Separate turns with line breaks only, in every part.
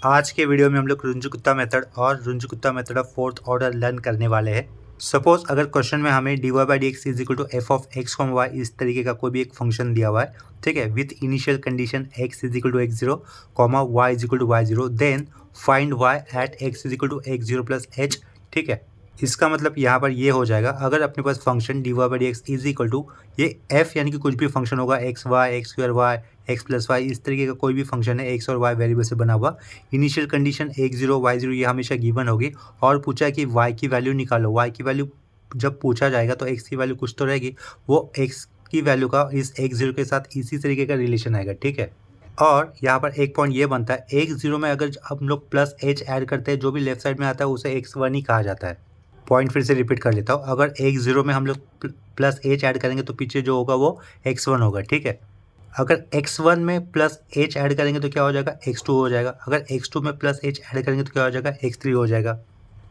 आज के वीडियो में हम लोग रुंजुकुत्ता मेथड और Runge Kutta method of fourth order learn करने वाले हैं। सपोज अगर क्वेश्चन में हमें dy by D x is equal to f of x comma y इस तरीके का कोई भी एक फंक्शन दिया हुआ है, ठीक है, with initial condition x is equal to X zero comma Y is equal to Y zero, then find y at x is equal to X zero plus H. ठीक है, इसका मतलब यहाँ पर ये हो जाएगा, अगर अपने पास function dy by D x is equal to ये f यानी कि कुछ भी फंक्शन होगा x y x square y x plus y, इस तरीके का कोई भी फंक्शन है एक्स और वाई वेरिएबल से बना हुआ, initial condition X zero Y zero ये हमेशा गिवन होगी, और पूछा है कि वाई की वैल्यू निकालो। वाई की वैल्यू जब पूछा जाएगा तो एक्स की वैल्यू कुछ तो रहेगी, वो एक्स की वैल्यू का इस एक्स जीरो के साथ इसी तरीके का रिलेशन आएगा। ठीक है, और यहाँ पर एक पॉइंट ये बनता है, एक्स जीरो में अगर हम लोग प्लस एच ऐड करते हैं, जो भी लेफ्ट साइड में आता है उसे एक्स वन ही कहा जाता है। पॉइंट फिर से रिपीट कर लेता हूँ, अगर एक्स जीरो में हम लोग प्लस एच ऐड करेंगे तो पीछे जो होगा वो एक्स वन होगा। ठीक है, अगर x1 में प्लस एच ऐड करेंगे तो क्या हो जाएगा, x2 हो जाएगा। अगर x2 में प्लस एच ऐड करेंगे तो क्या हो जाएगा, x3 हो जाएगा।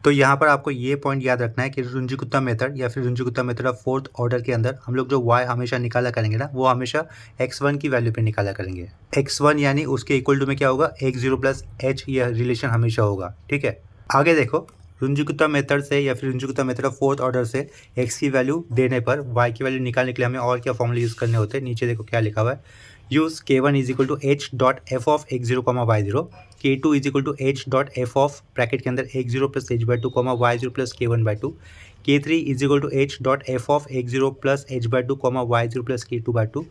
तो यहाँ पर आपको ये पॉइंट याद रखना है कि रुंजुकुत्ता मेथड या फिर Runge Kutta method of fourth order के अंदर हम लोग जो y हमेशा निकाला करेंगे ना, वो हमेशा x1 की वैल्यू पे निकाला करेंगे। x1 यानी उसके इक्वल टू में क्या होगा, x0 प्लस एच, यह रिलेशन हमेशा होगा। ठीक है, आगे देखो, रुंजुकुत्ता मेथड से या फिर Runge Kutta method of fourth order से x की वैल्यू देने पर y की वैल्यू निकालने के लिए हमें और क्या फॉर्मूले यूज़ करने होते हैं। नीचे देखो क्या लिखा हुआ है, use k1 is equal to H dot F of X zero comma Y zero, k2 is equal to H dot F of bracket के अंदर X zero plus H by two comma Y zero plus k1 by two, k3 is equal to H dot F of X zero plus H by two comma Y zero plus k2 by two,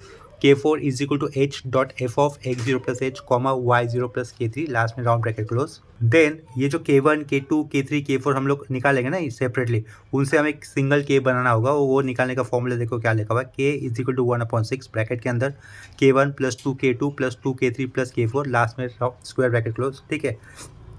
k4 is equal to H dot F of X zero plus H comma Y zero plus k3, last में round bracket close. Then ये जो k1 k2 k3 k4 हम लोग निकालेंगे ना separately, उनसे हमें एक सिंगल k बनाना होगा। वो निकालने का फॉर्मूला देखो क्या लिखा हुआ है, k is equal to 1/6 bracket के अंदर k1 plus 2k2 plus 2k3 plus k4, last में स्क्वायर ब्रैकेट क्लोज। ठीक है,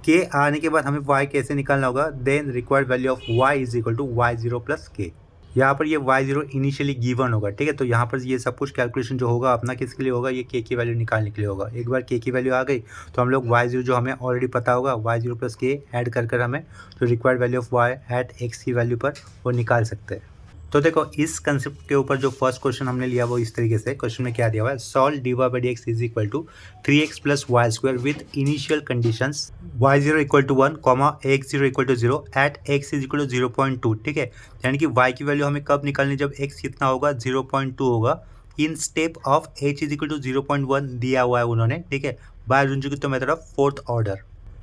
k आने के बाद हमें y कैसे निकालना होगा, then required value of y is equal to Y zero plus k। यहाँ पर ये y0 इनिशियली गिवन होगा। ठीक है, तो यहाँ पर ये सब कुछ कैलकुलेशन जो होगा अपना किसके लिए होगा, ये k की वैल्यू निकालने के लिए होगा। एक बार k की वैल्यू आ गई तो हम लोग y0 जो हमें ऑलरेडी पता होगा, y0 प्लस k ऐड कर हमें जो required value of y at x की वैल्यू पर वो निकाल सकते हैं। तो देखो, इस कंसेप्ट के ऊपर जो फर्स्ट क्वेश्चन हमने लिया वो इस तरीके से, क्वेश्चन में क्या दिया हुआ है, solve dy by D x is equal to 3x plus Y square with initial conditions y0 equal to 1 comma x0 equal to 0 at x is equal to 0.2। ठीक है, यानी कि y की वैल्यू हमें कब निकालनी, जब x कितना होगा, 0.2 होगा, in step of h is equal to 0.1 दिया हुआ है उन्होंने। ठीक है, by Runge Kutta method of fourth order.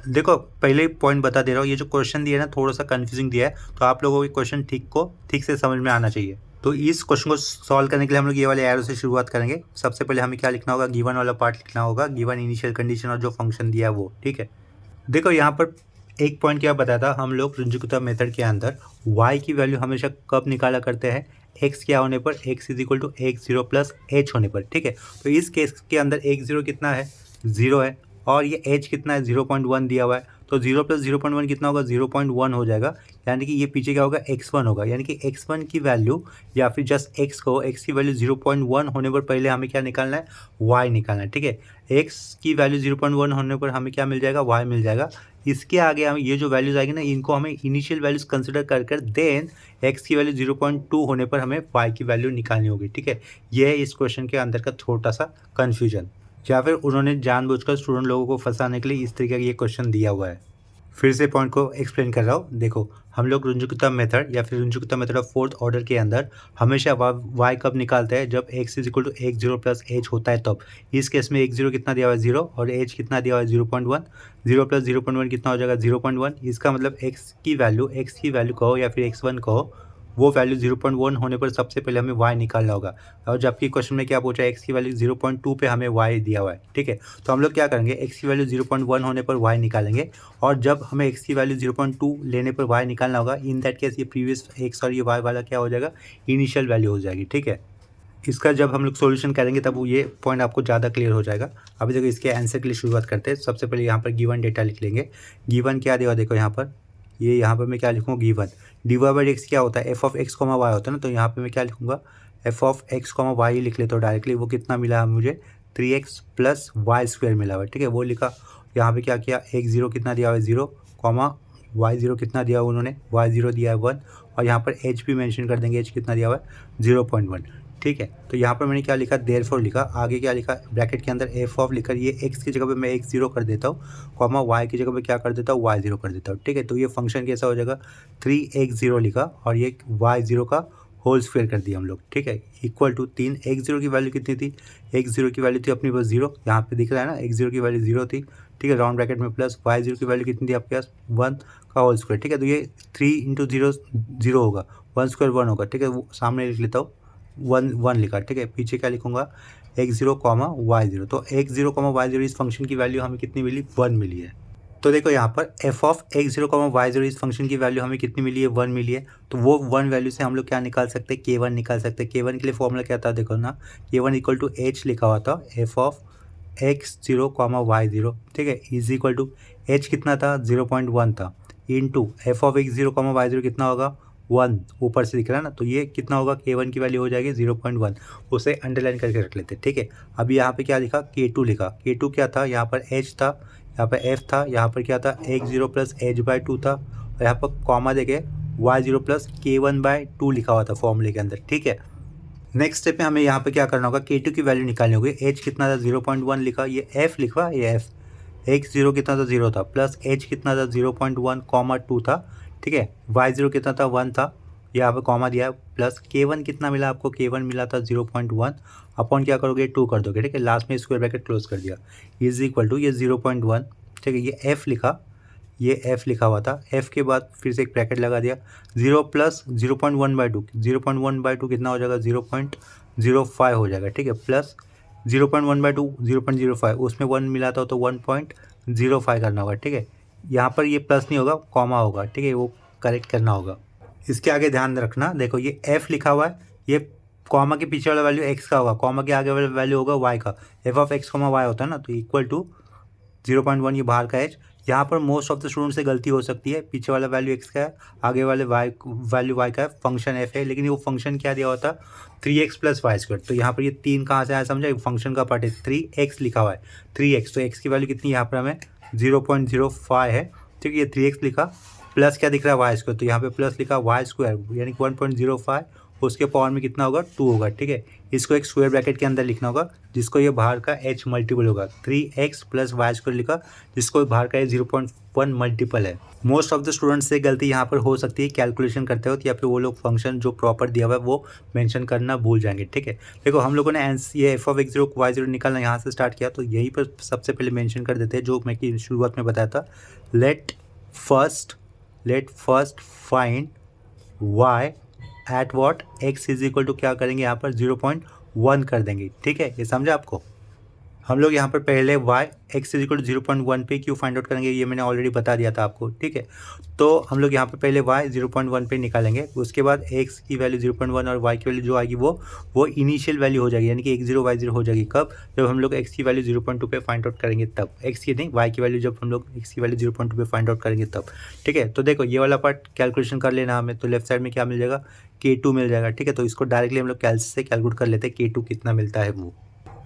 देखो, पहले ही पॉइंट बता दे रहा हूँ, ये जो क्वेश्चन दिया है ना थोड़ा सा कंफ्यूजिंग दिया है, तो आप लोगों को क्वेश्चन ठीक से समझ में आना चाहिए। तो इस क्वेश्चन को सॉल्व करने के लिए हम लोग ये वाले एरो से शुरुआत करेंगे। सबसे पहले हमें क्या लिखना होगा, गिवन वाला पार्ट लिखना होगा, गिवन इनिशियल कंडीशन और जो फंक्शन दिया है वो। ठीक है, देखो यहाँ पर एक पॉइंट क्या बताया था, हम लोग रुंजुकुत्ता मेथड के अंदर y की वैल्यू हमेशा कब निकाला करते हैं, x क्या होने पर, x is equal to X zero plus H होने पर। ठीक है, तो इस केस के अंदर एक्स जीरो कितना है, 0 है, और ये h कितना है, 0.1 दिया हुआ है, तो 0 प्लस 0.1 कितना होगा, 0.1 हो जाएगा। यानी कि ये पीछे क्या होगा, x1 होगा, यानी कि x1 की वैल्यू या फिर जस्ट x को, x की वैल्यू 0.1 होने पर पहले हमें क्या निकालना है, y निकालना है। ठीक है, x की वैल्यू 0.1 होने पर हमें क्या मिल जाएगा, y मिल जाएगा। इसके आगे हमें ये जो वैल्यूज आएगी ना, इनको हमें इनिशियल वैल्यूज कंसिडर कर देन x की वैल्यू 0.2 होने पर हमें y की वैल्यू निकालनी होगी। ठीक है, यह है इस क्वेश्चन के अंदर का छोटा सा कन्फ्यूजन, या फिर उन्होंने जानबूझकर स्टूडेंट लोगों को फंसाने के लिए इस तरीके का ये क्वेश्चन दिया हुआ है। फिर से पॉइंट को एक्सप्लेन कर रहा हूँ। देखो, हम लोग रुंजुकुत्ता मेथड या फिर Runge Kutta method of fourth order के अंदर हमेशा y कब निकालते हैं, जब x is equal to X zero plus H होता है तब। इस केस में x जीरो कितना दिया हुआ है, 0, और h कितना दिया हुआ है, 0.1, 0 प्लस 0.1 कितना हो जाएगा, 0.1। इसका मतलब x की वैल्यू कहो या फिर x1 कहो, वो वैल्यू 0.1 होने पर सबसे पहले हमें y निकालना होगा। और जबकि क्वेश्चन में क्या पूछा है, x की वैल्यू 0.2 पे हमें y दिया हुआ है। ठीक है, तो हम लोग क्या करेंगे, x की वैल्यू 0.1 होने पर y निकालेंगे, और जब हमें x की वैल्यू 0.2 लेने पर y निकालना होगा, इन दैट केस ये प्रीवियस x और ये y वाला क्या हो जाएगा, इनिशियल वैल्यू हो जाएगी। ठीक है, इसका जब हम लोग सॉल्यूशन करेंगे तब ये पॉइंट आपको ज़्यादा क्लियर हो जाएगा। अभी देखो, इसके आंसर के लिए शुरुआत करते हैं। सबसे पहले यहाँ पर गिवन डेटा लिख लेंगे। गिवन क्या देगा, देखो यहाँ पर मैं क्या लिखूँगा, गिवन dy बाई एक्स क्या होता है, F of X comma Y होता है ना, तो यहाँ पे मैं क्या लिखूँगा, F of X comma Y लिख लेता हूँ डायरेक्टली। वो कितना मिला मुझे, 3x प्लस वाई स्क्वायर मिला हुआ है। ठीक है, वो लिखा। यहाँ पे क्या किया, एक्स जीरो कितना दिया हुआ है, 0, कॉमा वाई जीरो कितना दिया हुआ उन्होंने, वाई जीरो दिया है 1, और यहाँ पर एच भी मेंशन कर देंगे, एच कितना दिया हुआ है, 0.1। ठीक है। तो यहाँ पर मैंने क्या लिखा, देयरफॉर लिखा, आगे क्या लिखा, ब्रैकेट के अंदर एफ ऑफ लिखा, ये एक्स की जगह पे मैं x0 कर देता हूँ, कॉमा वाई की जगह पे क्या कर देता हूँ, y0 कर देता हूँ। ठीक है, तो ये फंक्शन कैसा हो जाएगा, 3x0 लिखा और ये y0 का होल स्क्वायर कर दिया हम लोग। ठीक है, इक्वल टू 3x0 की वैल्यू कितनी थी, x0 की वैल्यू थी अपनी पास 0, यहाँ पे दिख रहा है ना, x0 की वैल्यू 0 थी। ठीक है, राउंड ब्रैकेट में प्लस y0 की वैल्यू कितनी थी आपके पास 1 का होल स्क्वायर। ठीक है, तो ये 3 इंटू 0 0 होगा, 1 स्क्वायर 1 होगा। ठीक है, वो सामने लिख लेता हूँ, 1 लिखा। ठीक है, पीछे क्या लिखूंगा, x0 कॉमा y0। तो x0 कॉमा y0 इस फंक्शन की वैल्यू हमें कितनी मिली, 1 मिली है। तो देखो यहाँ पर f of x0 comma y0 इस फंक्शन की वैल्यू हमें कितनी मिली है, 1 मिली है। तो वो 1 वैल्यू से हम लोग क्या निकाल सकते हैं, k1 निकाल सकते हैं। k1 के लिए फॉर्मूला क्या था, देखो ना, k1 इक्वल टू h लिखा हुआ था, f of x0 comma y0। ठीक है, इज इक्वल टू h कितना था, 0.1 था, into F of x0 comma y0 कितना होगा, 1 ऊपर से दिख रहा है ना, तो ये कितना होगा, k1 की वैल्यू हो जाएगी 0.1, उसे अंडरलाइन करके रख लेते हैं। ठीक है, अभी यहाँ पे क्या लिखा, k2 लिखा, k2 क्या था, यहाँ पर h था, यहाँ पर f था, यहाँ पर क्या था, x0 प्लस h/2 था, और यहाँ पर कॉमा देके y0 प्लस k1/2 लिखा हुआ था फॉर्मूले के अंदर। ठीक है, नेक्स्ट स्टेप में हमें यहाँ पे क्या करना होगा, k2 की वैल्यू निकालनी होगी। h कितना था, 0.1 लिखा, ये f लिखा, ये f, x0 कितना था, 0 था, प्लस h कितना था, 0.1 कॉमा 2 था। ठीक है, y0 कितना था, 1 था, यहाँ पे कॉमा दिया है, प्लस k1 कितना मिला आपको, k1 मिला था 0.1, अपॉन क्या करोगे, 2 कर दोगे। ठीक है, लास्ट में स्क्वायर ब्रैकेट क्लोज कर दिया, इज इक्वल टू ये 0.1। ठीक है, ये f लिखा, ये f लिखा हुआ था, f के बाद फिर से एक ब्रैकेट लगा दिया, 0 प्लस 0.1/2, 0.1/2 कितना हो जाएगा, 0.05 हो जाएगा। ठीक है, प्लस 0.1/2 0.05, उसमें 1 मिला था तो 1.05 करना होगा। ठीक है, यहाँ पर ये प्लस नहीं होगा, कॉमा होगा। ठीक है, वो करेक्ट करना होगा। इसके आगे ध्यान रखना, देखो ये f लिखा हुआ है, ये कॉमा के पीछे वाला वैल्यू x का होगा, कॉमा के आगे वाला वैल्यू होगा y का, f of x comma y होता है ना, तो इक्वल टू 0.1 ये बाहर का h। यहाँ पर मोस्ट ऑफ द स्टूडेंट से गलती हो सकती है, पीछे वाला वैल्यू x का है, आगे वाले वैल्यू y का है, फंक्शन f है, लेकिन वो फंक्शन क्या दिया होता, 3x प्लस वाई स्क्वायर। तो यहाँ पर ये 3 कहाँ से आया समझा, फंक्शन का पार्ट है, 3x लिखा हुआ है, 3x, तो x की वैल्यू कितनी यहाँ पर हमें 0.05 है। ठीक है, ये 3x लिखा, प्लस क्या दिख रहा है, वाई स्क्वायर, तो यहाँ पे प्लस लिखा वाई स्क्वायर यानी कि 1.05, उसके पावर में कितना होगा, 2 होगा। ठीक है, इसको एक स्क्वायर ब्रैकेट के अंदर लिखना होगा, जिसको ये बाहर का h मल्टीपल होगा, 3x प्लस वाई स्क्वायर लिखा, जिसको बाहर का 0.1 मल्टीपल है। मोस्ट ऑफ द स्टूडेंट्स से गलती यहाँ पर हो सकती है, कैलकुलेशन करते वक्त या फिर वो लोग फंक्शन जो प्रॉपर दिया हुआ है वो मेंशन करना भूल जाएंगे। ठीक है, देखो हम लोगों ने ये एफ ऑफ x0 y0 निकालना यहाँ से स्टार्ट किया, तो यहीं पर सबसे पहले मेंशन कर देते हैं, जो मैं कि शुरुआत में बताया था, let first find y at what x is equal to क्या करेंगे, यहाँ पर 0.1 कर देंगे। ठीक है, ये समझा आपको। हम लोग यहाँ पर पहले y x is equal to 0.1 पे क्यों फाइंड आउट करेंगे, ये मैंने ऑलरेडी बता दिया था आपको। ठीक है, तो हम लोग यहाँ पर पहले y 0.1 पे निकालेंगे, उसके बाद x की वैल्यू 0.1 और y की वैल्यू जो आएगी वो इनिशियल वैल्यू हो जाएगी, यानी कि x0 y0 हो जाएगी कब, जब हम लोग x की वैल्यू 0.2 पे फाइंड आउट करेंगे तब, x की नहीं y की वैल्यू, जब हम लोग x की वैल्यू 0.2 पे फाइंड आउट करेंगे तब। ठीक है, तो देखो ये वाला पार्ट कैलकुलेशन कर लेना हमें, तो लेफ्ट साइड में क्या मिल जाएगा, k2 मिल जाएगा। ठीक है, तो इसको डायरेक्टली हम लोग कैलकुलेट से कैलकुलेट कर लेते हैं k2 कितना मिलता है वो।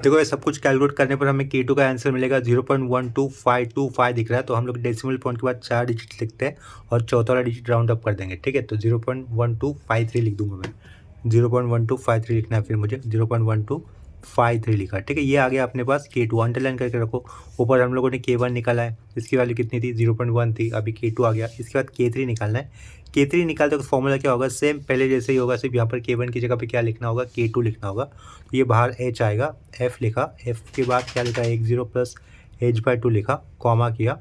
देखो ये सब कुछ कैलकुलेट करने पर हमें k2 का आंसर मिलेगा 0.12525 दिख रहा है, तो हम लोग डेसिमल पॉइंट के बाद 4 डिजिट लिखते हैं और चौथा वाला डिजिट राउंड अप कर देंगे। ठीक है, तो 0.1253 लिख दूंगा मैं, 0.1253 लिखना है, फिर मुझे 0.1253 लिखा। ठीक है, ये आ गया अपने पास k2, अंडरलाइन करके रखो। ऊपर हम लोगों ने k1 निकाला है, इसकी वैल्यू कितनी थी, 0.1 थी, अभी k2 आ गया। इसके बाद k3 निकालना है, k3 निकालते तो फॉर्मूला क्या होगा, सेम पहले जैसे ही होगा, सिर्फ यहाँ पर k1 की जगह पे क्या लिखना होगा, k2 लिखना होगा। तो ये बाहर h आएगा, f लिखा, f के बाद क्या लिखा, x0 प्लस h/2 लिखा, कॉमा किया,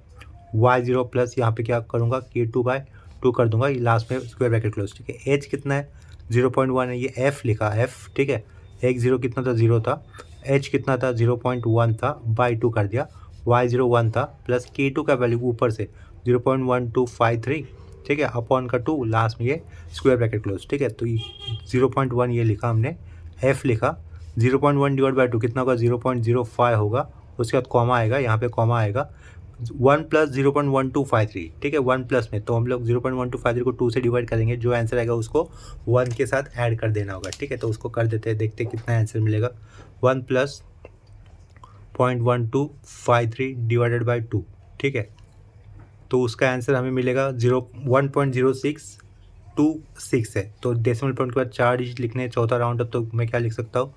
y0 प्लस यहाँ पे क्या करूँगा, k2/2 कर दूंगा, ये लास्ट में स्क्वायर ब्रैकेट क्लोज। ठीक है, h कितना है, 0.1 है, ये f लिखा, f। ठीक है, x0 कितना था, 0 था, h कितना था, 0.1 था, बाई 2 कर दिया, y0 1 था, प्लस k2 का वैल्यू ऊपर से 0.1253। ठीक है, अपॉन का 2, लास्ट में ये स्क्वायर ब्रैकेट क्लोज। ठीक है, तो 0.1 ये लिखा हमने, f लिखा, 0.1 डिवाइड बाई 2 कितना होगा, 0.05 होगा, उसके बाद कॉमा आएगा, यहाँ पे कॉमा आएगा, 1 प्लस 0.1253। ठीक है, 1 प्लस में, तो हम लोग 0.1253 को 2 से डिवाइड करेंगे, जो आंसर आएगा उसको 1 के साथ ऐड कर देना होगा। ठीक है, तो उसको कर देते हैं, देखते हैं कितना आंसर मिलेगा, 1 प्लस 0.1253 डिवाइडेड बाई 2। ठीक है, तो उसका आंसर हमें मिलेगा 1.06 0.26 है, तो डेसिमल पॉइंट के बाद 4 डिजिट लिखने हैं, चौथा राउंड अप, तो मैं क्या लिख सकता हूँ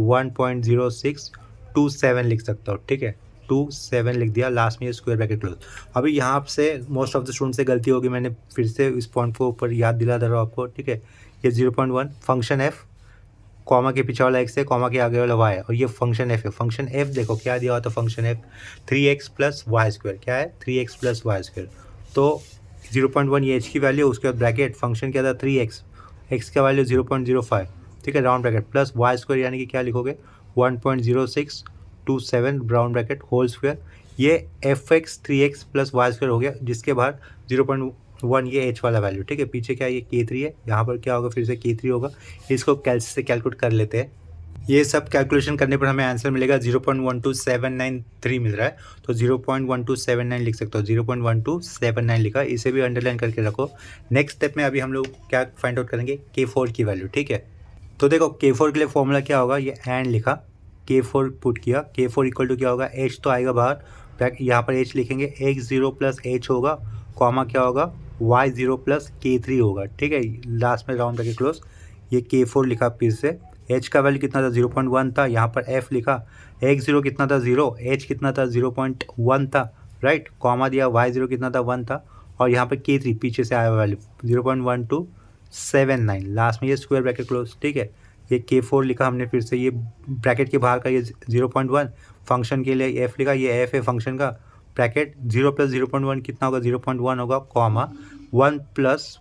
1.0627 लिख सकता हूँ, ठीक है 27 लिख दिया, लास्ट में ये स्क्वायर ब्रैकेट क्लोज। अभी यहाँ से मोस्ट ऑफ द स्टूडेंट से गलती होगी, मैंने फिर से इस पॉइंट को ऊपर याद दिला दे रहा हूँ आपको, ठीक है। ये 0.1 फंक्शन एफ, कॉमा के पीछे वाला एक्स है, कॉमा के आगे वाला वाई है, और ये फंक्शन एफ है। फंक्शन एफ देखो क्या दिया हुआ था, function F 3x plus Y square, क्या है 3x प्लस वाई स्क्वायर। तो 0.1 ये एच की वैल्यू, उसके बाद ब्रैकेट फंक्शन क्या था 3x, एक्स का वैल्यू 0.05, ठीक है round bracket, plus Y square यानी कि क्या लिखोगे 1.0627 राउंड ब्रैकेट होल स्क्वायर। ये F X 3x plus Y square हो गया, जिसके बाद 0.1 ये एच वाला वैल्यू, ठीक है। पीछे क्या है ये K3 है, यहाँ पर क्या होगा फिर से K3 होगा, इसको कैलसी से कैलकुलेट कर लेते हैं। ये सब कैलकुलेशन करने पर हमें आंसर मिलेगा 0.12793 मिल रहा है, तो 0.1279 लिख सकते हो, 0.1279 लिखा, इसे भी अंडरलाइन करके रखो। नेक्स्ट स्टेप में अभी हम लोग क्या फाइंड आउट करेंगे, K4 की वैल्यू, ठीक है। तो देखो K4 के लिए फॉर्मूला क्या होगा, ये एंड लिखा, K4 पुट किया, K4 इक्वल टू क्या होगा, H तो आएगा बाहर, यहाँ पर H लिखेंगे, x0 प्लस H होगा, कॉमा क्या होगा y0 प्लस K3 होगा, ठीक है, लास्ट में राउंड करके क्लोज। ये K4 लिखा, फिर से H का वैल्यू कितना था 0.1 था, यहाँ पर F लिखा, x0 कितना था 0, H कितना था 0.1 था, राइट, कॉमा दिया, y0 कितना था 1 था, और यहाँ पर K3 पीछे से आया वैल्यू 0.1279, लास्ट में ये स्क्वायर ब्रैकेट क्लोज, ठीक है। ये K4 लिखा हमने, फिर से ये ब्रैकेट के बाहर का ये 0.1 फंक्शन के लिए F लिखा, ये F है फंक्शन का, ब्रैकेट 0 प्लस 0.1 कितना होगा 0.1 होगा, कॉमा 1 प्लस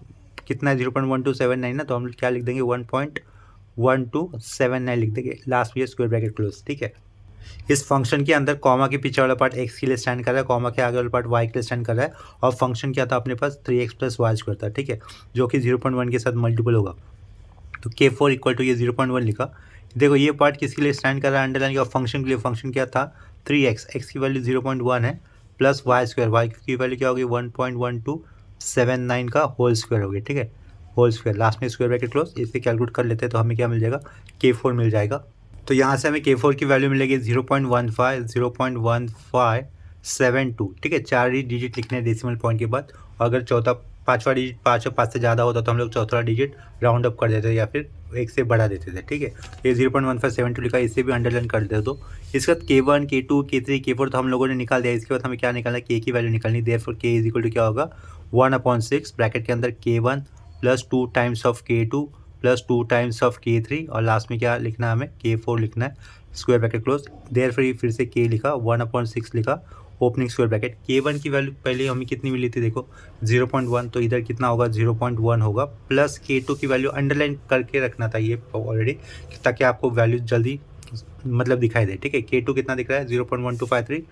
कितना है 0.1279 ना, तो हम क्या लिख देंगे 1.1279 लिख देंगे, लास्ट में स्क्वायर ब्रैकेट क्लोज, ठीक है। इस फंक्शन के अंदर कॉमा के पीछे वाला पार्ट x के लिए स्टैंड कर रहा है, कॉमा के आगे वाला पार्ट y के लिए स्टैंड कर रहा है, और फंक्शन क्या था अपने पास 3x प्लस वाई स्क्वायर था, ठीक है, जो कि 0.1 के साथ मल्टीपल होगा। तो K4 इक्वल टू ये 0.1 लिखा। देखो ये पार्ट किसके लिए स्टैंड कर रहा है, अंडरलाइन किया, फंक्शन के लिए। फंक्शन क्या था 3x, x की वैल्यू 0.1 है, प्लस वाई स्क्वायर, वाई की वैल्यू क्या होगी 1.1279 का होल स्क्वायर होगी, ठीक है, होल स्क्वायर, लास्ट में स्क्वायर ब्रैकेट क्लोज। इसे कैलकुलेट कर लेते हैं, तो हमें क्या मिल जाएगा K4 मिल जाएगा। तो यहाँ से हमें K4 की वैल्यू मिलेगी 0.15 ठीक है, 4 डिजिट लिखने हैं डेसिमल पॉइंट के बाद, और अगर चौथा पाँचवा डिजिट 5 से ज़्यादा होता तो हम लोग चौथा डिजिट राउंड अप कर देते या फिर एक से बढ़ा देते थे, ठीक है। ये 0.1572 लिखा, इसे भी अंडरलाइन कर दे दो। इसके बाद K1 K2 K3 K4 तो हम लोगों ने निकाल दिया। इसके बाद हमें क्या निकालना है, K की वैल्यू निकालनी, therefore K is equal to क्या होगा 1/6 ब्रैकेट के अंदर K1 plus 2 times of K2 plus 2 times of K3, और लास्ट में क्या लिखना है हमें K4 लिखना है, स्क्वायर ब्रैकेट क्लोज। देयरफॉर फिर से K लिखा, 1/6 लिखा, ओपनिंग स्क्वायर ब्रैकेट। K1 की वैल्यू पहले हमें कितनी मिली थी देखो 0.1, तो इधर कितना होगा 0.1 होगा, प्लस K2 की वैल्यू अंडरलाइन करके रखना था ये ऑलरेडी, ताकि आपको वैल्यू जल्दी मतलब दिखाई दे, ठीक है। K2 कितना दिख रहा है 0.1253,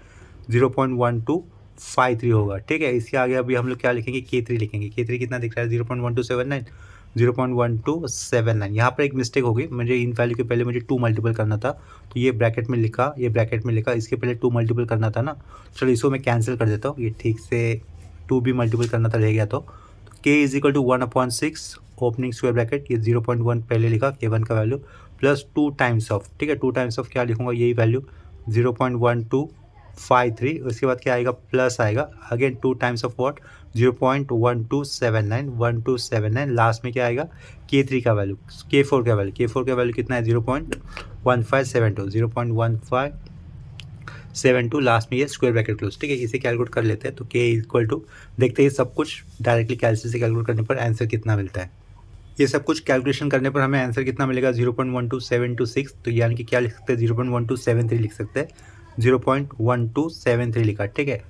0.1253 होगा, ठीक है। इसके आगे अभी हम लोग क्या लिखेंगे K3 लिखेंगे। K3 कितना दिख रहा है 0.1279, 0.1279। यहाँ पर एक मिस्टेक होगी, मुझे इन वैल्यू के पहले मुझे 2 मल्टीपल करना था, तो ये ब्रैकेट में लिखा, ये ब्रैकेट में लिखा, इसके पहले 2 मल्टीपल करना था ना, चलो इसको मैं कैंसिल कर देता हूँ, ये ठीक से 2 भी मल्टीपल करना था, रह गया। तो K is equal to 1/6 opening square bracket, ये 0.1 पहले लिखा K1 का वैल्यू, प्लस 2 टाइम्स ऑफ, ठीक है, 2 टाइम्स ऑफ क्या लिखूंगा यही वैल्यू 0.1253, उसके बाद क्या आएगा प्लस आएगा, again 2 times of what 0.1279, last में क्या आएगा K3 का वैल्यू, K4 का वैल्यू, K4 का वैल्यू कितना है 0.1572, लास्ट में ये स्क्वायर ब्रैकेट क्लोज, ठीक है। इसे कैलकुलेट कर लेते हैं, तो K इक्वल टू देखते हैं सब कुछ डायरेक्टली कैलकुलेशन से कैलकुलेट करने पर आंसर कितना मिलता है। ये सब कुछ कैलकुलेशन करने पर हमें आंसर कितना मिलेगा 0.12726, तो यानी कि क्या लिख सकते हैं 0.1273 लिख सकते हैं, 0.1273 लिखा, ठीक है।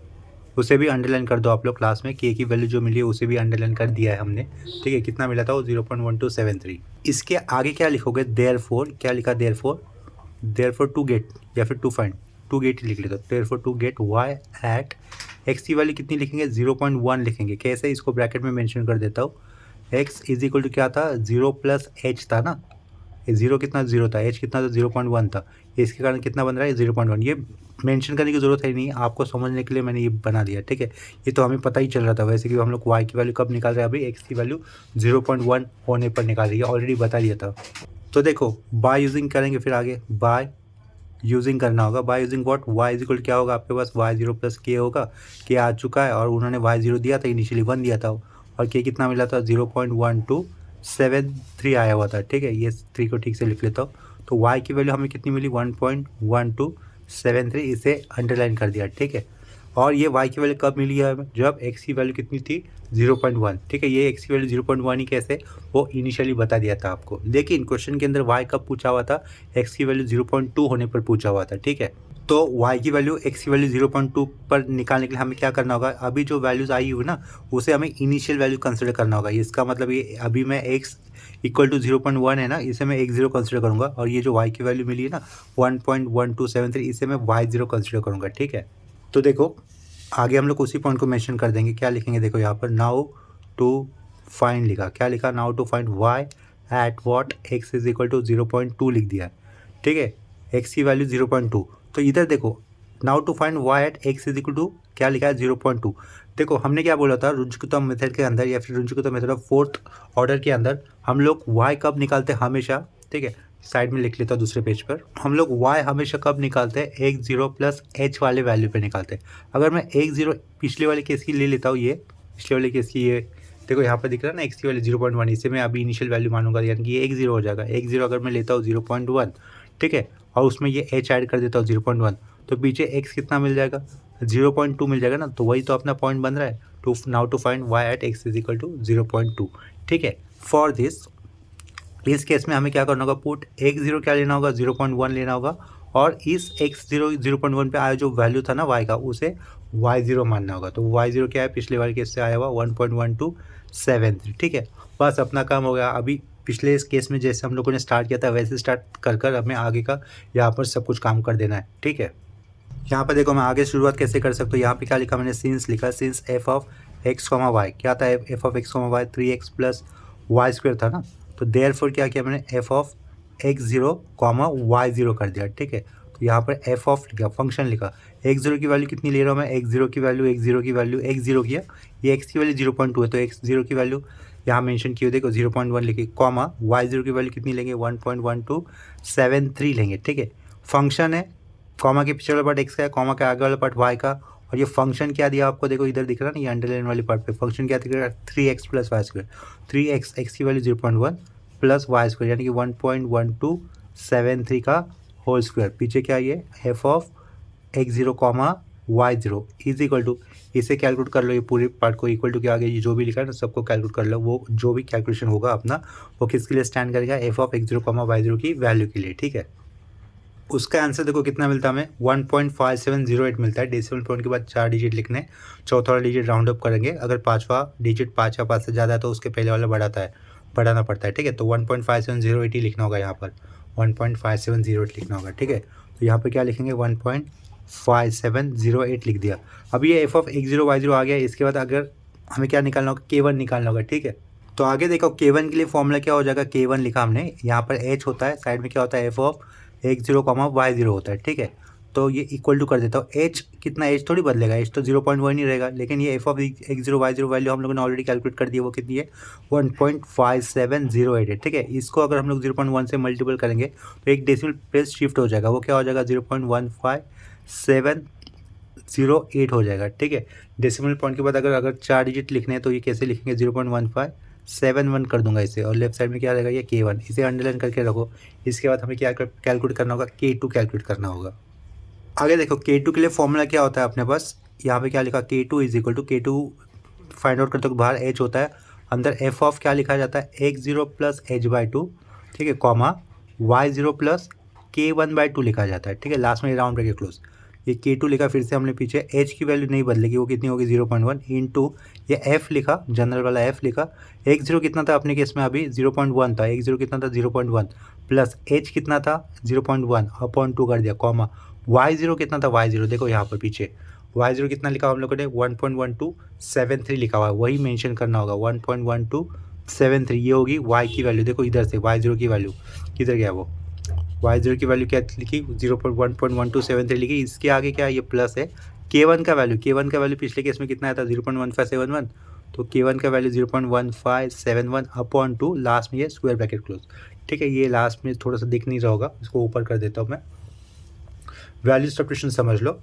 उसे भी अंडरलाइन कर दो आप लोग क्लास में, K की वैल्यू जो मिली है उसे भी अंडरलाइन कर दिया है हमने, ठीक है। कितना मिला था वो 0.1273। इसके आगे क्या लिखोगे देयरफॉर, क्या लिखा देयरफॉर टू गेट या फिर टू फाइंड, टू गेट लिख लेते, therefore to get y at x की वैल्यू कितनी लिखेंगे 0.1 लिखेंगे। कैसे, इसको ब्रैकेट में मेंशन कर देता हूँ, x इज इक्वल टू क्या था 0 प्लस h था ना, ये 0 कितना 0 था, h कितना था 0.1 था, इसके कारण कितना बन रहा है 0.1। ये मेंशन करने की ज़रूरत है नहीं, आपको समझने के लिए मैंने ये बना दिया, ठीक है। ये तो हमें पता ही चल रहा था वैसे कि हम लोग y की वैल्यू कब निकाल रहे हैं, अभी x की वैल्यू 0.1 होने पर निकाल रही है, ऑलरेडी बता दिया था। तो देखो बाय यूजिंग करेंगे, फिर आगे बाय यूजिंग करना होगा, by using what y is equal क्या होगा आपके पास y0 प्लस k होगा, k आ चुका है और उन्होंने y0 दिया था, इनिशियली 1 दिया था, और के कितना मिला था 0.1273 आया हुआ था, ठीक है। ये 3 को ठीक से लिख लेता हूँ। तो y की वैल्यू हमें कितनी मिली 1.1273, इसे अंडरलाइन कर दिया, ठीक है। और ये y की वैल्यू कब मिली है हमें, जब x की वैल्यू कितनी थी 0.1, ठीक है। ये x की वैल्यू 0.1 ही कैसे, वो इनिशियली बता दिया था आपको, लेकिन क्वेश्चन के अंदर y कब पूछा हुआ था, x की वैल्यू 0.2 होने पर पूछा हुआ था, ठीक है। तो y की वैल्यू x की वैल्यू 0.2 पर निकालने के लिए हमें क्या करना होगा, अभी जो वैल्यूज़ आई हुई ना उसे हमें इनिशियल वैल्यू कंसिडर करना होगा। इसका मतलब ये अभी मैं x इक्वल टू 0.1 है ना, इसे मैं x0 कंसिडर करूँगा, और ये जो y की वैल्यू मिली है ना 1.1273, इसे मैं y0 कंसिडर करूँगा, ठीक है। तो देखो आगे हम लोग उसी पॉइंट को मेंशन कर देंगे, क्या लिखेंगे देखो यहाँ पर, नाउ टू फाइंड लिखा, क्या लिखा, now to find y at what x is equal to 0.2 लिख दिया, ठीक है। x की वैल्यू 0.2, तो इधर देखो now to find y at x is equal to क्या लिखा है 0.2। देखो हमने क्या बोला था, रुंजकुतम मेथड के अंदर या फिर रुंजकुतम मेथड ऑफ फोर्थ ऑर्डर के अंदर हम लोग y कब निकालते हैं हमेशा, ठीक है। साइड में लिख लेता हूँ दूसरे पेज पर, हम लोग y हमेशा कब निकालते हैं, x0 प्लस h वाले वैल्यू पे निकालते हैं। अगर मैं x0 पिछले वाले केस की ले लेता हूँ, ये पिछले वाले केस की, ये देखो यहाँ पर दिख रहा है ना x की वैल्यू 0.1, इसे मैं अभी इनिशियल वैल्यू मानूंगा, यानी कि ये x0 हो जाएगा। x0 अगर मैं लेता हूँ 0.1, ठीक है, और उसमें ये h ऐड कर देता हूँ 0.1, तो पीछे x कितना मिल जाएगा 0.2 मिल जाएगा ना, तो वही तो अपना पॉइंट बन रहा है, to now to find y at x is equal to 0.2, ठीक है। फॉर दिस, इस केस में हमें क्या करना होगा, पुट x0 क्या लेना होगा 0.1 लेना होगा, और इस x0 0.1 पे आया जो वैल्यू था ना y का, उसे y0 मानना होगा। तो y0 क्या है, पिछले वाले केस से आया हुआ 1.1273, ठीक है। बस अपना काम हो गया। अभी पिछले इस केस में जैसे हम लोगों ने स्टार्ट किया था वैसे स्टार्ट कर हमें आगे का यहाँ पर सब कुछ काम कर देना है, ठीक है। यहाँ पर देखो मैं आगे शुरुआत कैसे कर सकता हूँ, यहाँ पे क्या लिखा मैंने, सिंस लिखा, since F of X comma Y, क्या था F of X comma Y 3x plus Y square था ना, तो देयरफॉर क्या किया मैंने, F of x0 comma y0 कर दिया, ठीक है। तो यहाँ पर एफ ऑफ लिखा, फंक्शन लिखा, x0 की वैल्यू कितनी ले रहा हूँ मैं, x0 की वैल्यू x0 किया, ये x की वैल्यू 0.2 है, तो x0 की वैल्यू यहाँ मेंशन की हो, देखो 0.1 लिखी, कॉमा y0 की वैल्यू कितनी लेंगे 1.1273 लेंगे, ठीक है। फंक्शन है, कॉमा के पिछले वाला पार्ट x का है, कॉमा के आगे वाला पार्ट y का, और ये फंक्शन क्या दिया आपको, देखो इधर दिख रहा है ना, ये अंडरलाइन वाली पार्ट पे फंक्शन क्या दिख रहा है 3x plus Y square, 3x x की वैल्यू 0.1 प्लस वाई स्क्वायर यानी कि 1.1273 का होल स्क्वायर, पीछे क्या ये F of x0 comma y0 is equal to, इसे कैलकुलेट कर लो, ये पूरे पार्ट को इक्वल टू के आगे ये जो भी लिखा है ना सबको कैलकुलेट कर लो, वो जो भी कैलकुलेशन होगा अपना वो किसके लिए स्टैंड करेगा, F of x0 comma y0 की वैल्यू के लिए, ठीक है। उसका आंसर देखो कितना मिलता है हमें 1.5708 मिलता है। डेसिमल पॉइंट के बाद 4 डिजिट लिखने, चौथा वाला डिजिट राउंड अप करेंगे, अगर पाँचवा डिजिट 5 या 5 से ज़्यादा है तो उसके पहले वाला बढ़ाना पड़ता है, ठीक है। तो 1.5708 ही लिखना होगा यहाँ पर, 1.5708 लिखना होगा, ठीक है। तो यहाँ पर क्या लिखेंगे 1.5708 लिख दिया। अब ये एफ ऑफ x0 y0 आ गया, इसके बाद अगर हमें क्या निकालना होगा, k1 निकालना होगा, ठीक है। तो आगे देखो k1 के लिए फॉर्मूला क्या हो जाएगा, k1 लिखा हमने, यहाँ पर h होता है, साइड में क्या होता है F of x0 comma y0 होता है, ठीक है। तो ये इक्वल टू कर देता हूँ, h कितना, h थोड़ी बदलेगा, h तो 0.1 ही रहेगा, लेकिन ये F of x0 y0 value हम लोगों ने ऑलरेडी कैलकुलेट कर दी है, वो कितनी है 1.5708 है, ठीक है। इसको अगर हम लोग 0.1 से मल्टीपल करेंगे तो एक डेसिमल प्लेस शिफ्ट हो जाएगा, वो क्या हो जाएगा 0.15708 हो जाएगा, ठीक है। डेसिमल पॉइंट के बाद अगर 4 डिजिट लिखने हैं तो ये कैसे लिखेंगे 0.1571 कर दूंगा इसे, और लेफ्ट साइड में क्या रहेगा ये k1, इसे अंडरलाइन करके रखो। इसके बाद हमें क्या कैलकुलेट करना होगा, k2 कैलकुलेट करना होगा। आगे देखो k2 के लिए फॉर्मूला क्या होता है अपने पास, यहाँ पे क्या लिखा k2 is equal to, k2 find out करते हो बाहर h होता है, अंदर f ऑफ क्या लिखा जाता है x0 प्लस h/2, ठीक है, कॉमा y0 प्लस k1/2 लिखा जाता है, ठीक है। लास्ट में राउंड ब्रैकेट क्लोज, ये k2 लिखा, फिर से हमने पीछे h की वैल्यू नहीं बदलेगी, वो कितनी होगी 0.1 इंटू ये f लिखा, जनरल वाला f लिखा, x0 कितना था अपने केस में अभी 0.1 था, x0 कितना था 0.1 प्लस h कितना था 0.1 अपॉन 2 कर दिया, कॉमा y0 कितना था, y0 देखो यहाँ पर पीछे y0 कितना लिखा हम लोगों ने 1.1273 लिखा हुआ है, वही मेंशन करना होगा 1.1273, ये होगी y की वैल्यू, देखो इधर से y0 की वैल्यू किधर गया, वो y0 की वैल्यू क्या लिखी 1.1273 लिखी, इसके आगे क्या ये प्लस है, k1 का वैल्यू पिछले केस में कितना आया था 0.1571, तो k1 का वैल्यू 0.1571 अपॉन 2, लास्ट में ये स्क्वायर ब्रैकेट क्लोज, ठीक है। ये लास्ट में थोड़ा सा दिख नहीं रहा होगा, इसको ऊपर कर देता हूँ मैं, वैल्यू सब्स्टिट्यूशन समझ लो।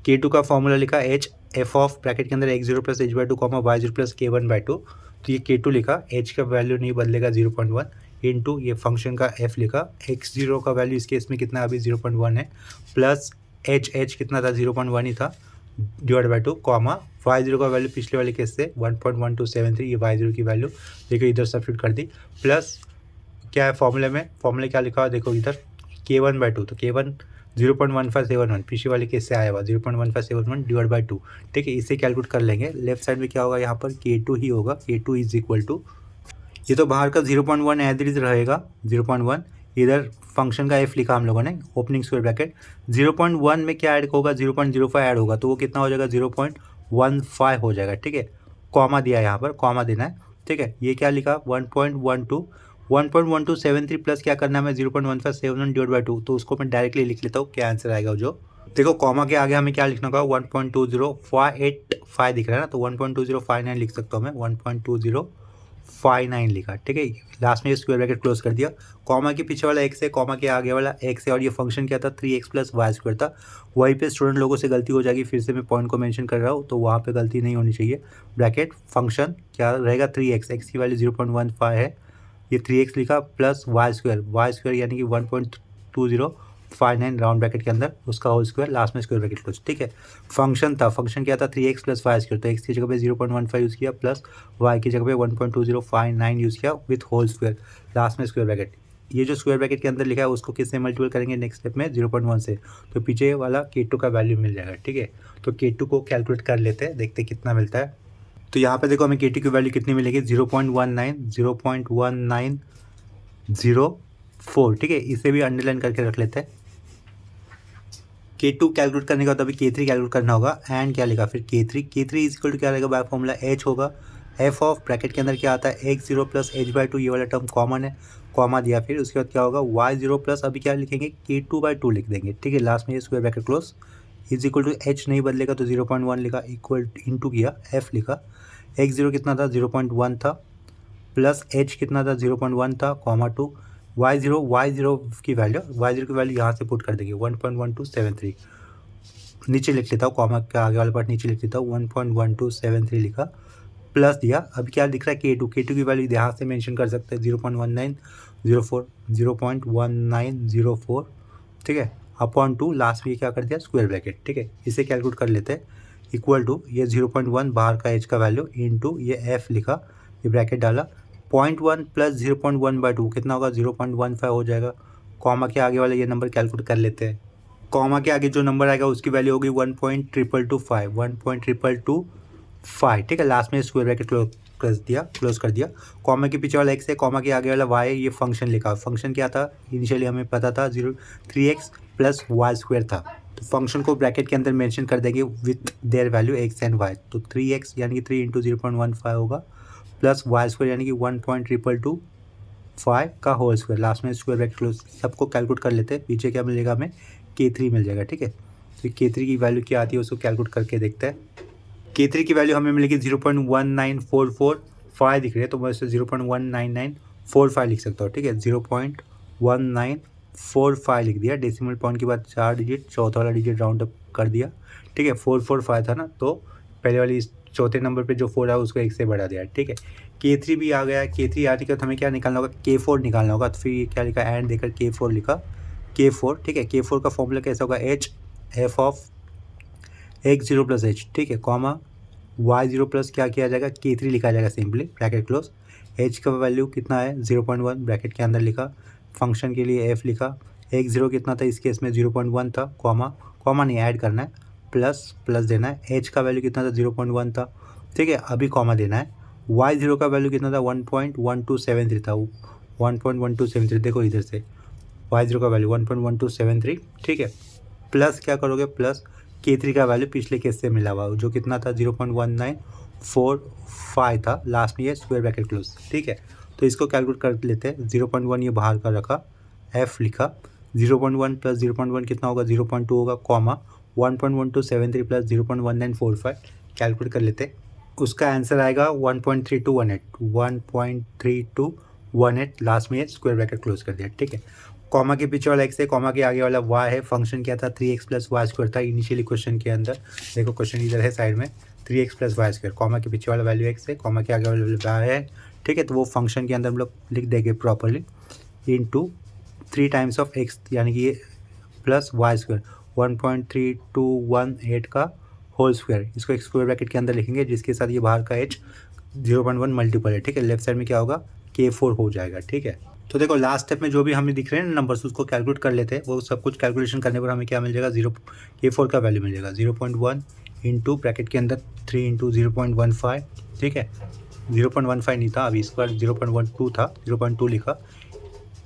k2 का फॉर्मूला लिखा h एफ ऑफ ब्रैकेट के अंदर x0 plus h by two comma y0 plus k1 by to, तो ये k2 लिखा, h का वैल्यू नहीं बदलेगा 0.1 इंटू ये फंक्शन का f लिखा, x0 का वैल्यू इस केस में कितना अभी 0.1 है, प्लस h कितना था 0.1 ही था, divide by two comma y0 का वैल्यू पिछले वाले केस से 1.1273, ये y0 की वैल्यू देखो इधर सब्स्टिट्यूट कर दी, प्लस क्या है फॉर्मूले क्या लिखा हुआ देखो इधर k1 बाई टू, तो k1 0.1571 पिछले वाले केस से आया हुआ 0.1571 डिवाइड बाई टू, ठीक है, इसे कैलकुलेट कर लेंगे। लेफ्ट साइड में क्या होगा यहाँ पर k2 ही होगा, k2 इज इक्वल टू, ये तो बाहर का 0.1 एज इट इज रहेगा 0.1, इधर फंक्शन का f लिखा हम लोगों ने ओपनिंग स्क्वायर ब्रैकेट, 0.1 में क्या ऐड होगा 0.05 ऐड होगा, तो वो कितना हो जाएगा 0.15 हो जाएगा, ठीक है, कॉमा दिया है यहाँ पर, कॉमा देना है, ठीक है, ये क्या लिखा 1.1273 प्लस क्या करना है हमें 0.1571 डिवाइड बाई टू, तो उसको मैं डायरेक्टली लिख लेता हूँ, क्या आंसर आएगा जो देखो कॉमा के आगे हमें क्या लिखना होगा 1.2085 दिख रहा है ना, तो 1.2059 लिख सकता हूँ मैं, 1.2059 लिखा, ठीक है, लास्ट में ये स्क्वायर ब्रैकेट क्लोज कर दिया, कॉमा के पीछे वाला x है, कॉमा के आगे वाला x है, और ये फंक्शन क्या था 3x प्लस वाई स्क्वायर था, वहीं पे स्टूडेंट लोगों से गलती हो जाएगी, फिर से मैं पॉइंट को मेंशन कर रहा हूँ, तो वहाँ पे गलती नहीं होनी चाहिए, ब्रैकेट फंक्शन क्या रहेगा 3x, x की वैल्यू 0.15 है, ये 3x लिखा प्लस वाई स्क्वायर यानी कि 1.2059 राउंड ब्रैकेट के अंदर उसका होल स्क्वायर, लास्ट में स्क्वायर ब्रैकेट क्लोज, ठीक है, फंक्शन क्या था 3x प्लस वाई स्क्वायर, तो x की जगह पे 0.15 यूज़ किया, प्लस y की जगह पे 1.2059 यूज़ किया विथ होल स्क्वायर, लास्ट में स्क्वायर ब्रैकेट, ये जो स्क्वायर ब्रैकेट के अंदर लिखा है उसको किससे मल्टीपल करेंगे नेक्स्ट स्टेप में 0.1 से, तो पीछे वाला k2 का वैल्यू मिल जाएगा, ठीक है, तो k2 को कैलकुलेट कर लेते हैं, देखते कितना मिलता है, तो यहाँ पे देखो हमें k2 की वैल्यू कितनी मिलेगी 0.1904, ठीक है, इसे भी अंडरलाइन करके रख लेते हैं, k2 कैलकुलेट करने का तो अभी k3 कैलकुलेट करना होगा, एंड क्या लिखा फिर k3 इज इक्वल टू क्या रहेगा बाय फॉर्मूला h होगा, f ऑफ ब्रैकेट के अंदर क्या आता है x0 plus h by two, ये वाला टर्म कॉमन है, कॉमा दिया, फिर उसके बाद क्या होगा y0 प्लस अभी क्या लिखेंगे k2 बाई टू लिख देंगे, ठीक है, लास्ट में ये square bracket close, is equal to h नहीं बदलेगा तो 0.1 लिखा, इक्वल इंटू किया f लिखा, x0 कितना था 0.1 था, प्लस h कितना था 0.1 था, कॉमा टू y0 की वैल्यू यहाँ से पुट कर देंगे 1.1273, नीचे लिख लेता हूँ, कॉमा के आगे वाला पार्ट नीचे लिख लेता हूँ, 1.1273 लिखा, प्लस दिया, अभी क्या दिख रहा है k2 की वैल्यू यहाँ से मेंशन कर सकते हैं 0.1904, ठीक है, अपॉन टू, लास्ट में क्या कर दिया स्क्वायर ब्रैकेट, ठीक है, इसे कैलकुलेट कर लेते हैं, इक्वल टू ये 0.1 बाहर का h का वैल्यू इंटू ये f लिखा, ये ब्रैकेट डाला, 0.1 प्लस 0.1 बाई टू कितना होगा 0.15 हो जाएगा, कॉमा के आगे वाला ये नंबर कैलकुलेट कर लेते हैं, कॉमा के आगे जो नंबर आएगा उसकी वैल्यू होगी 1.225, ठीक है, लास्ट में स्क्वायर ब्रैकेट क्लोज कर दिया, कॉमा के पीछे वाला x है, कॉमा के आगे वाला y है, ये फंक्शन लिखा, फंक्शन क्या था इनिशियली हमें पता था 3x प्लस वाई स्क्वायर था, तो फंक्शन को ब्रैकेट के अंदर मेंशन कर देंगे with their value x and y, तो 3x यानी कि 3 इंटू 0.15 होगा, प्लस वाई स्क्वायर यानी कि 1.225 का होल स्क्वायर, लास्ट में स्क्वायर ब्रैकेट क्लोज, सबको कैलकुलेट कर लेते हैं, पीछे क्या मिलेगा हमें k3 मिल जाएगा, ठीक है, तो k3 की वैल्यू क्या आती है उसको कैलकुलेट करके देखते हैं, k3 की वैल्यू हमें मिलेगी 0.19445 दिख रही है, तो मैं इसे 0.19945 लिख सकता हूँ, ठीक है, 0.1945 लिख दिया, डेसिमल पॉइंट के बाद 4 डिजिट, चौथा वाला डिजिट राउंड अप कर दिया, ठीक है, 445 था ना, तो पहले वाली चौथे नंबर पे जो 4 है उसको 1 से बढ़ा दिया, ठीक है, k3 भी आ गया, k3 आने के बाद हमें क्या निकालना होगा k4 निकालना होगा, तो फिर क्या लिखा एंड देकर k4 लिखा, k4, ठीक है, k4 का फॉर्मूला कैसा होगा h f of x0 plus h, ठीक है, कॉमा y0 प्लस क्या किया जाएगा k3 लिखा जाएगा सिंपली, ब्रैकेट क्लोज, h का वैल्यू कितना है 0.1 ब्रैकेट के अंदर लिखा, फंक्शन के लिए f लिखा, x0 कितना था इस केस में 0.1 था, कॉमा नहीं ऐड करना है, प्लस देना है, h का वैल्यू कितना था 0.1 था, ठीक है, अभी कॉमा देना है, y0 का वैल्यू कितना था 1.1273 था, 1.1273 देखो इधर से y0 का वैल्यू 1.1273, ठीक है, प्लस क्या करोगे प्लस k3 का वैल्यू पिछले केस से मिला हुआ जो कितना था 0.1945 था, लास्ट में ये स्क्वायर ब्रैकेट क्लोज, ठीक है, तो इसको कैलकुलेट कर लेते हैं, 0.1 ये बाहर का रखा, f लिखा, 0.1 प्लस 0.1 कितना होगा 0.2 होगा, कॉमा 1.1273 प्लस 0.1945 कैलकुलेट कर लेते हैं, उसका आंसर आएगा 1.3218, लास्ट में ये स्क्वायर ब्रैकेट क्लोज कर दिया, ठीक है, कॉमा के पीछे वाला x है, कॉमा के आगे वाला y है। फंक्शन क्या था 3x प्लस वाई स्क्वायर था इनिशियली क्वेश्चन के अंदर। देखो क्वेश्चन इधर है साइड में 3x plus Y square, comma के पीछे वाला वैल्यू x है, कॉमा के आगे वाला वैल्यू y है। ठीक है, तो वो फंक्शन के अंदर हम लोग लिख देंगे properly into 3 times of x, यानी कि ये प्लस वाई स्क्वायर 1.3218 का होल स्क्वायर। इसको एक स्क्वायर ब्रैकेट के अंदर लिखेंगे जिसके साथ ये बाहर का h 0.1 मल्टीपल है। ठीक है, लेफ्ट साइड में क्या होगा K4 हो जाएगा। ठीक है, तो देखो लास्ट स्टेप में जो भी हमें दिख रहे हैं ना नंबर्स उसको कैलकुलेट कर लेते हैं। वो सब कुछ कैलकुलेशन करने पर हमें क्या मिल जाएगा, K4 का वैल्यू मिल जाएगा 0.1 इंटू ब्रैकेट के अंदर 3 इंटू 0.15। ठीक है, 0.15 नहीं था, अभी इस बार 0.12 था, 0.2 लिखा,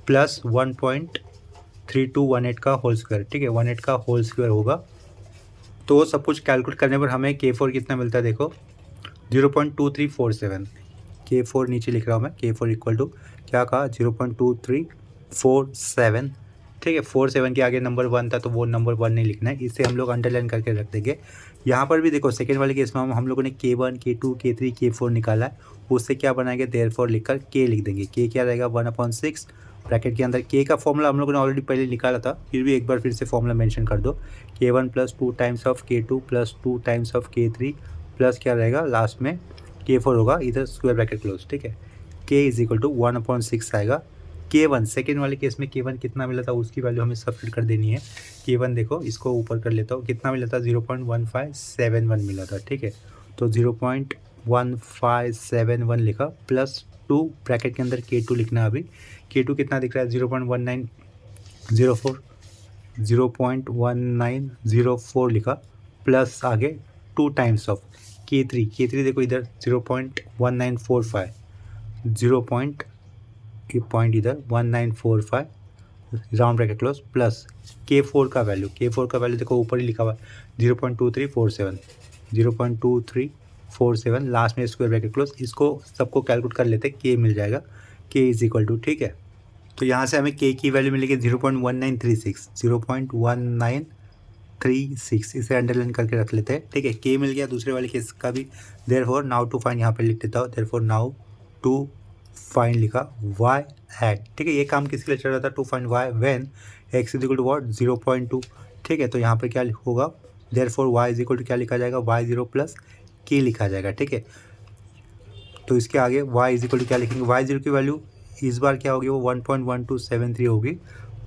प्लस 1.3218 का होल स्क्वायर। ठीक है, 18 का होल स्क्वायर होगा। तो सब कुछ कैलकुलेट करने पर हमें K4 कितना मिलता है, देखो 0.2347। K4 नीचे लिख रहा हूँ मैं, K4 इक्वल टू क्या कहा 0.2347। ठीक है, 47 के आगे नंबर 1 था तो वो नंबर 1 नहीं लिखना है, इसे हम लोग अंडरलाइन करके रख देंगे। यहाँ पर भी देखो सेकेंड वाले केस में हम लोगों ने K1 K2 K3 K4 निकाला है, उससे क्या बनाएंगे देयरफॉर लिखकर K लिख देंगे। K क्या रहेगा 1/6 ब्रैकेट के अंदर। K का फॉर्मूला हम लोगों ने ऑलरेडी पहले निकाला था, फिर भी एक बार फिर से फॉर्मूला मेंशन कर दो। K1 plus 2 times of K2 plus 2 times of K3 plus क्या रहेगा लास्ट में K4 होगा, इधर स्क्वायर ब्रैकेट क्लोज। ठीक है, K इज इक्वल टू 1/6 आएगा। K1 सेकेंड वाले केस में K1 कितना मिला था उसकी वैल्यू हमें सब्स्टिट्यूट कर देनी है। K1 देखो इसको ऊपर कर लेता हूँ, कितना मिला था 0.1571 मिला था। ठीक है, तो 0.1571 लिखा प्लस 2 ब्रैकेट के अंदर K2 लिखना। अभी K2 कितना दिख रहा है 0.1904, 0.1904 लिखा प्लस आगे 2 टाइम्स ऑफ K3 देखो इधर 0.1945, 0.1945 round bracket close plus K4 का वैल्यू देखो ऊपर ही लिखा हुआ है 0.2347 लास्ट में स्क्वायर ब्रैकेट क्लोज। इसको सबको कैलकुलेट कर लेते हैं, K मिल जाएगा K इज इक्वल टू। ठीक है, तो यहाँ से हमें K की वैल्यू मिलेगी 0.1936, इसे अंडरलाइन करके रख लेते हैं। ठीक है, K मिल गया दूसरे वाले केस का भी। देयरफॉर नाउ टू फाइंड यहाँ पे लिख देता हूँ, देयरफॉर नाउ टू फाइंड लिखा y एट। ठीक है, ये काम किसके लिए चल रहा था, to find y when x is equal to what 0.2। ठीक है, तो यहाँ पे क्या होगा therefore y is equal to क्या लिखा जाएगा y0 प्लस K लिखा जाएगा। ठीक है, तो इसके आगे y इज इक्वल टू क्या लिखेंगे, y0 की वैल्यू इस बार क्या होगी वो 1.1273 होगी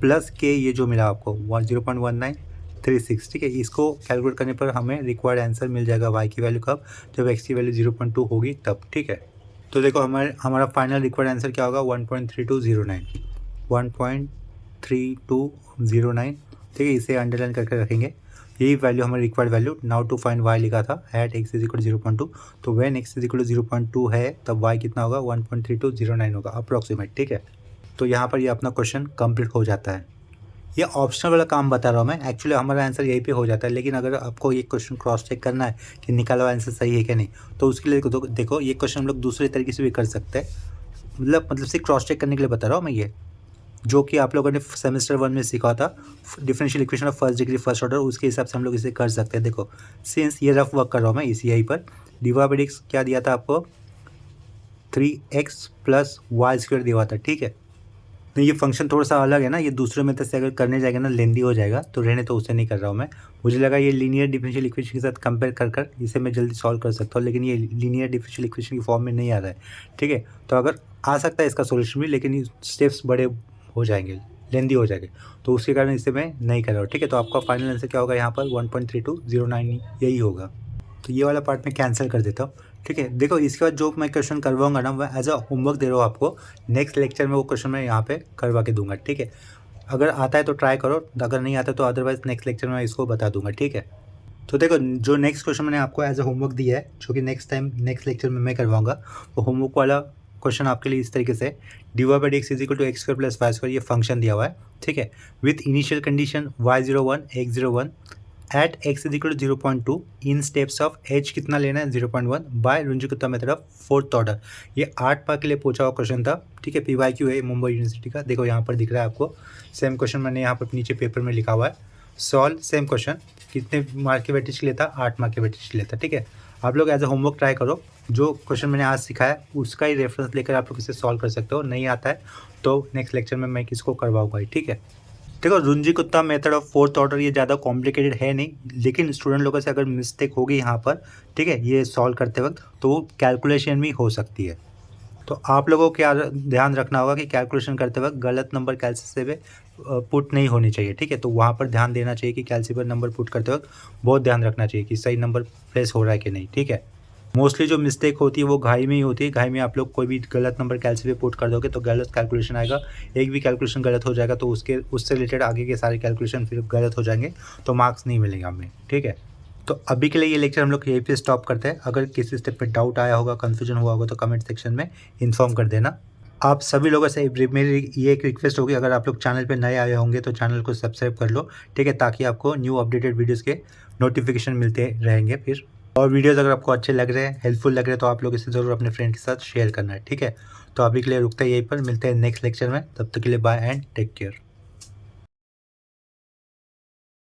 प्लस K ये जो मिला आपको 0.1936। ठीक है, इसको कैलकुलेट करने पर हमें रिक्वायर्ड आंसर मिल जाएगा y की वैल्यू कब, जब x की वैल्यू 0.2 होगी तब। ठीक है, तो देखो हमारा फाइनल रिक्वायर्ड आंसर क्या होगा 1.3209। ठीक है, इसे अंडरलाइन करके रखेंगे, यही वैल्यू हमारी required value. Now to find y लिखा था एट x इज इक्वल 0.2, तो व्हेन x इज इक्वल 0.2 है तब y कितना होगा 1.3209 होगा अप्रॉक्सीमेट। ठीक है, तो यहाँ पर ये अपना क्वेश्चन कंप्लीट हो जाता है। ये ऑप्शनल वाला काम बता रहा हूँ मैं, एक्चुअली हमारा आंसर यहीं पे हो जाता है। लेकिन अगर आपको ये क्वेश्चन क्रॉस चेक करना है कि निकाला हुआ आंसर सही है क्या नहीं, तो उसके लिए देखो ये क्वेश्चन हम लोग दूसरे तरीके से भी कर सकते हैं। मतलब सिर्फ क्रॉस चेक करने के लिए बता रहा हूँ मैं, ये जो कि आप लोगों ने सेमेस्टर 1 में सीखा था differential equation of first degree first order, उसके हिसाब से हम लोग इसे कर सकते हैं। देखो सिंस ये रफ वर्क कर रहा हूँ मैं इसी यहीं पर, dy/dx क्या दिया था आपको 3x प्लस वाई स्क्वायर दिया हुआ था। ठीक है, तो ये फंक्शन थोड़ा सा अलग है ना, ये दूसरे मेथड से अगर करने जाएगा ना लेंदी हो जाएगा, तो रहने तो उसे नहीं कर रहा हूँ मैं। मुझे लगा ये लीनियर डिफरेंशियल इक्वेशन के साथ कंपेयर कर इसे मैं जल्दी सॉल्व कर सकता हूँ, लेकिन ये लीनियर डिफरेंशियल इक्वेशन की फॉर्म में नहीं आ रहा है। ठीक है, तो अगर आ सकता है इसका सोल्यूशन भी, लेकिन स्टेप्स बड़े हो जाएंगे, लेंदी हो जाएंगे, तो उसके कारण इसे मैं नहीं कर रहा हूँ। ठीक है, तो आपका फाइनल आंसर क्या होगा यहाँ पर 1.3209 यही होगा। तो ये वाला पार्ट मैं कैंसिल कर देता हूँ। ठीक है, देखो इसके बाद जो मैं क्वेश्चन करवाऊंगा ना मैं एज अ होमवर्क दे रहा हूँ आपको, नेक्स्ट लेक्चर में वो क्वेश्चन मैं यहाँ पे करवा के दूंगा। ठीक है, अगर आता है तो ट्राई करो, अगर नहीं आता तो अदरवाइज नेक्स्ट लेक्चर में इसको बता दूंगा। ठीक है, तो देखो जो नेक्स्ट क्वेश्चन मैंने आपको एज अ होमवर्क दिया है, जो कि नेक्स्ट लेक्चर में मैं करवाऊंगा, वो होमवर्क वाला क्वेश्चन आपके लिए इस तरीके से dy/dx is equal to x square plus Y square, ये फंक्शन दिया हुआ है। ठीक है, with initial condition y01 x01 at x is equal to 0.2 in steps of h कितना लेना है 0.1 by Runge Kutta method of fourth order. ये 8 मार्क के लिए पूछा हुआ क्वेश्चन था। ठीक है, PYQ है मुंबई यूनिवर्सिटी का, देखो यहाँ पर दिख रहा है आपको सेम क्वेश्चन मैंने यहाँ पर नीचे पेपर में लिखा हुआ है। सॉल्व सेम क्वेश्चन, कितने मार्क के वेटेज के लिए था 8 मार्क के वेटेज के लिए था। ठीक है, आप लोग एज अ होमवर्क ट्राई करो, जो क्वेश्चन मैंने आज सिखाया उसका ही रेफरेंस लेकर आप लोग इसे सॉल्व कर सकते हो। नहीं आता है तो नेक्स्ट लेक्चर में मैं किसको करवाऊंगा, ठीक है। देखो रुंजी कुत्ता मेथड ऑफ फोर्थ ऑर्डर ये ज़्यादा कॉम्प्लिकेटेड है नहीं, लेकिन स्टूडेंट लोगों से अगर मिस्टेक होगी यहाँ पर, ठीक है, ये सॉल्व करते वक्त, तो वो कैलकुलेशन भी हो सकती है। तो आप लोगों को क्या ध्यान रखना होगा कि कैलकुलेशन करते वक्त गलत नंबर कैलसी पे पुट नहीं होनी चाहिए, ठीक है। तो वहाँ पर ध्यान देना चाहिए कि कैलसी पर नंबर पुट करते वक्त बहुत ध्यान रखना चाहिए कि सही नंबर प्लेस हो रहा है कि नहीं, ठीक है। मोस्टली जो मिस्टेक होती है वो घाई में ही होती है। घाई में आप लोग कोई भी गलत नंबर कैलसी पे पुट कर दोगे तो गलत कैलकुलेशन आएगा। एक भी कैलकुलेशन गलत हो जाएगा तो उससे रिलेटेड आगे के सारे कैलकुलेशन फिर गलत हो जाएंगे, तो मार्क्स नहीं मिलेंगे हमें, ठीक है। तो अभी के लिए ये लेक्चर हम लोग यहीं पे स्टॉप करते हैं। अगर किसी स्टेप पे डाउट आया होगा, कन्फ्यूजन हुआ होगा तो कमेंट सेक्शन में इन्फॉर्म कर देना। आप सभी लोगों से मेरी ये एक रिक्वेस्ट होगी, अगर आप लोग चैनल पे नए आए होंगे तो चैनल को सब्सक्राइब कर लो, ठीक है, ताकि आपको न्यू अपडेटेड वीडियोज़ के नोटिफिकेशन मिलते रहेंगे फिर। और वीडियोज़ अगर आपको अच्छे लग रहे हैं, हेल्पफुल लग रहे हैं, तो आप लोग इसे ज़रूर अपने फ्रेंड के साथ शेयर करना है, ठीक है। तो अभी के लिए रुकते हैं यहीं पर, मिलते हैं नेक्स्ट लेक्चर में। तब तक के लिए बाय एंड टेक केयर।